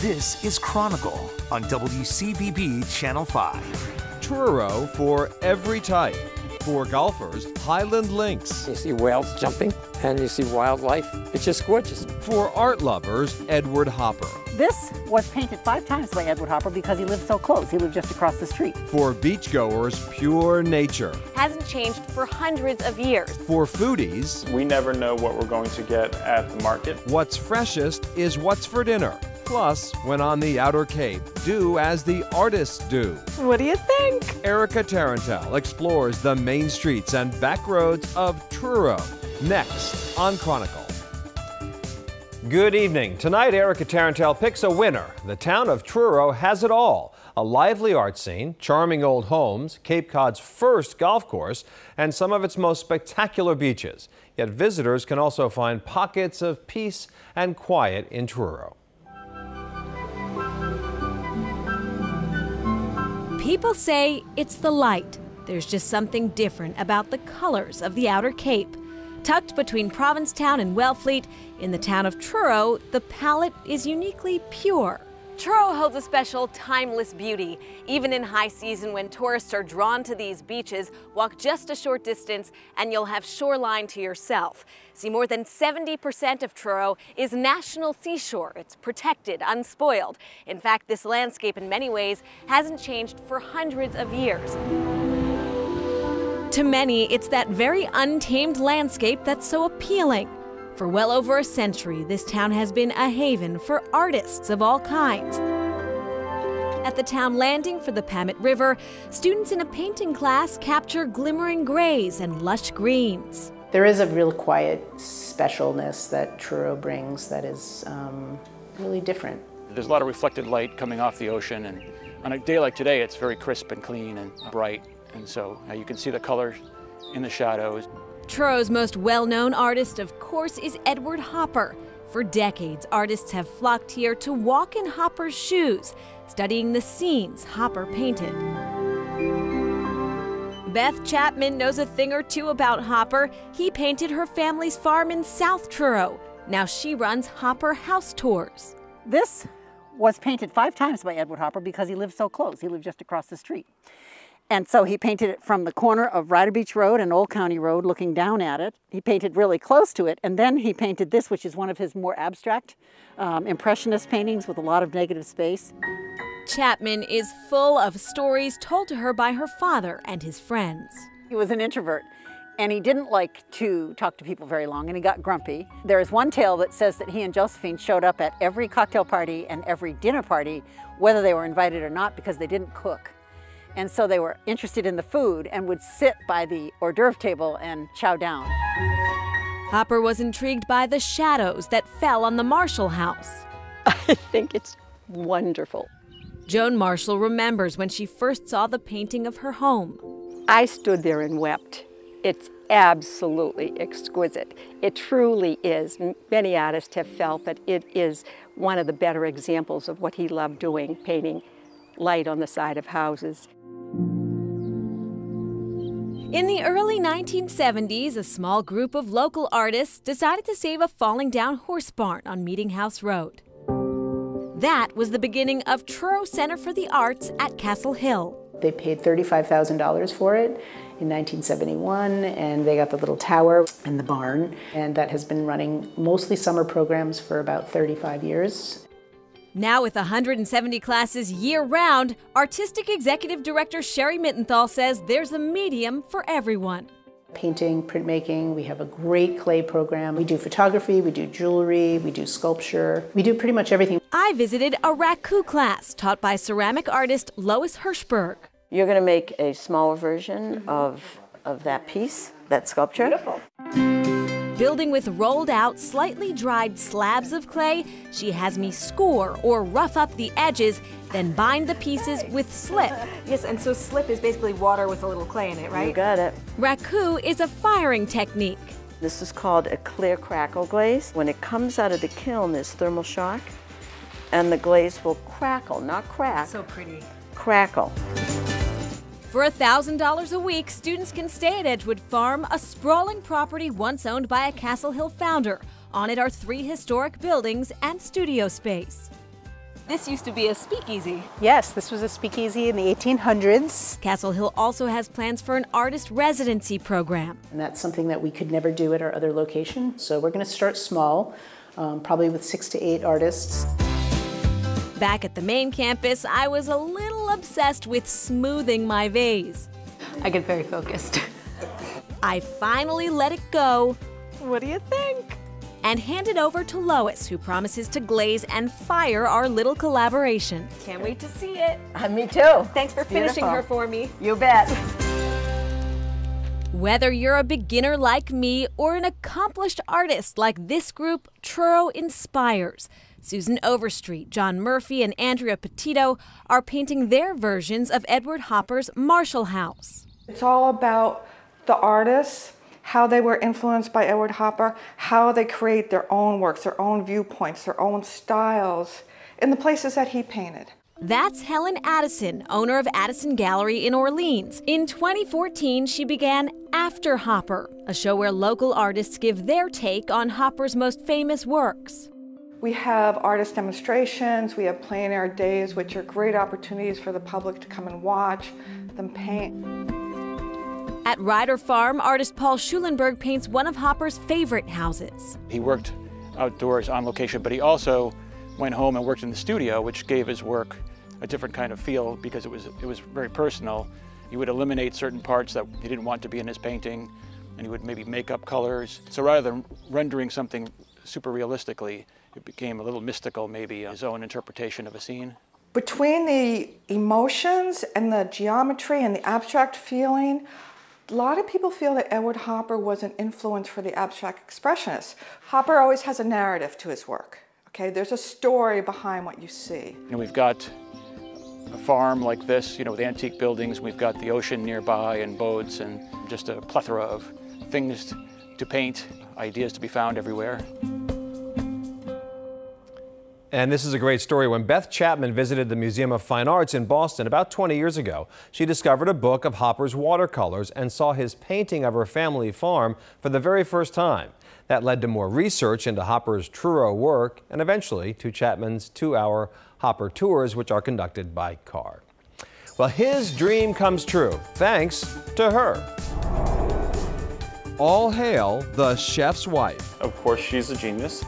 This is Chronicle on WCVB Channel 5. Truro for every type. For golfers, Highland Links. You see whales jumping and you see wildlife. It's just gorgeous. For art lovers, Edward Hopper. This was painted 5 times by Edward Hopper because he lived so close. He lived just across the street. For beachgoers, pure nature. Hasn't changed for hundreds of years. For foodies, we never know what we're going to get at the market. What's freshest is what's for dinner. Plus, when on the Outer Cape, do as the artists do. What do you think? Erica Tarantel explores the main streets and back roads of Truro. Next on Chronicle. Good evening. Tonight, Erica Tarantel picks a winner. The town of Truro has it all. A lively art scene, charming old homes, Cape Cod's first golf course, and some of its most spectacular beaches. Yet visitors can also find pockets of peace and quiet in Truro. People say it's the light. There's just something different about the colors of the Outer Cape. Tucked between Provincetown and Wellfleet, in the town of Truro, the palette is uniquely pure. Truro holds a special timeless beauty. Even in high season when tourists are drawn to these beaches, walk just a short distance and you'll have shoreline to yourself. See, more than 70% of Truro is national seashore. It's protected, unspoiled. In fact, this landscape in many ways hasn't changed for hundreds of years. To many, it's that very untamed landscape that's so appealing. For well over a century, this town has been a haven for artists of all kinds. At the town landing for the Pamet River, students in a painting class capture glimmering grays and lush greens. There is a real quiet specialness that Truro brings that is really different. There's a lot of reflected light coming off the ocean, and on a day like today, it's very crisp and clean and bright, and so you can see the colors in the shadows. Truro's most well-known artist, of course, is Edward Hopper. For decades, artists have flocked here to walk in Hopper's shoes, studying the scenes Hopper painted. Beth Chapman knows a thing or two about Hopper. He painted her family's farm in South Truro. Now she runs Hopper House Tours. This was painted 5 times by Edward Hopper because he lived so close. He lived just across the street. And so he painted it from the corner of Ryder Beach Road and Old County Road, looking down at it. He painted really close to it, and then he painted this, which is one of his more abstract impressionist paintings with a lot of negative space. Chapman is full of stories told to her by her father and his friends. He was an introvert, and he didn't like to talk to people very long, and he got grumpy. There is one tale that says that he and Josephine showed up at every cocktail party and every dinner party, whether they were invited or not, because they didn't cook. And so they were interested in the food and would sit by the hors d'oeuvre table and chow down. Hopper was intrigued by the shadows that fell on the Marshall house. I think it's wonderful. Joan Marshall remembers when she first saw the painting of her home. I stood there and wept. It's absolutely exquisite. It truly is. Many artists have felt that it is one of the better examples of what he loved doing, painting light on the side of houses. In the early 1970s, a small group of local artists decided to save a falling down horse barn on Meeting House Road. That was the beginning of Truro Center for the Arts at Castle Hill. They paid $35,000 for it in 1971, and they got the little tower and the barn, and that has been running mostly summer programs for about 35 years. Now with 170 classes year-round, Artistic Executive Director Sherry Mittenthal says there's a medium for everyone. Painting, printmaking, we have a great clay program. We do photography, we do jewelry, we do sculpture. We do pretty much everything. I visited a raku class taught by ceramic artist Lois Hirschberg. You're going to make a smaller version of that piece, that sculpture. Beautiful. Building with rolled out, slightly dried slabs of clay, she has me score or rough up the edges, then bind the pieces with slip. Yes, and so slip is basically water with a little clay in it, right? You got it. Raku is a firing technique. This is called a clear crackle glaze. When it comes out of the kiln, there's thermal shock, and the glaze will crackle, not crack. So pretty. Crackle. For $1,000 a week, students can stay at Edgewood Farm, a sprawling property once owned by a Castle Hill founder. On it are 3 historic buildings and studio space. This used to be a speakeasy. Yes, this was a speakeasy in the 1800s. Castle Hill also has plans for an artist residency program. And that's something that we could never do at our other location. So we're going to start small, probably with 6 to 8 artists. Back at the main campus, I was a little obsessed with smoothing my vase. I get very focused. I finally let it go. What do you think? And hand it over to Lois, who promises to glaze and fire our little collaboration. Can't wait to see it. Me too. Thanks for finishing her for me. You bet. Whether you're a beginner like me or an accomplished artist like this group, Truro Inspires, Susan Overstreet, John Murphy, and Andrea Petito are painting their versions of Edward Hopper's Marshall House. It's all about the artists, how they were influenced by Edward Hopper, how they create their own works, their own viewpoints, their own styles in the places that he painted. That's Helen Addison, owner of Addison Gallery in Orleans. In 2014, she began After Hopper, a show where local artists give their take on Hopper's most famous works. We have artist demonstrations, we have plein air days, which are great opportunities for the public to come and watch them paint. At Ryder Farm, artist Paul Schulenberg paints one of Hopper's favorite houses. He worked outdoors on location, but he also went home and worked in the studio, which gave his work a different kind of feel because it was very personal. He would eliminate certain parts that he didn't want to be in his painting, and he would maybe make up colors. So rather than rendering something super realistically, it became a little mystical, maybe his own interpretation of a scene. Between the emotions and the geometry and the abstract feeling, a lot of people feel that Edward Hopper was an influence for the abstract expressionists. Hopper always has a narrative to his work. Okay, there's a story behind what you see. And we've got a farm like this, with antique buildings. We've got the ocean nearby and boats and just a plethora of things to paint, ideas to be found everywhere. And this is a great story. When Beth Chapman visited the Museum of Fine Arts in Boston about 20 years ago, she discovered a book of Hopper's watercolors and saw his painting of her family farm for the very first time. That led to more research into Hopper's Truro work and eventually to Chapman's 2-hour Hopper tours, which are conducted by car. Well, his dream comes true thanks to her. All hail the chef's wife. Of course, she's a genius.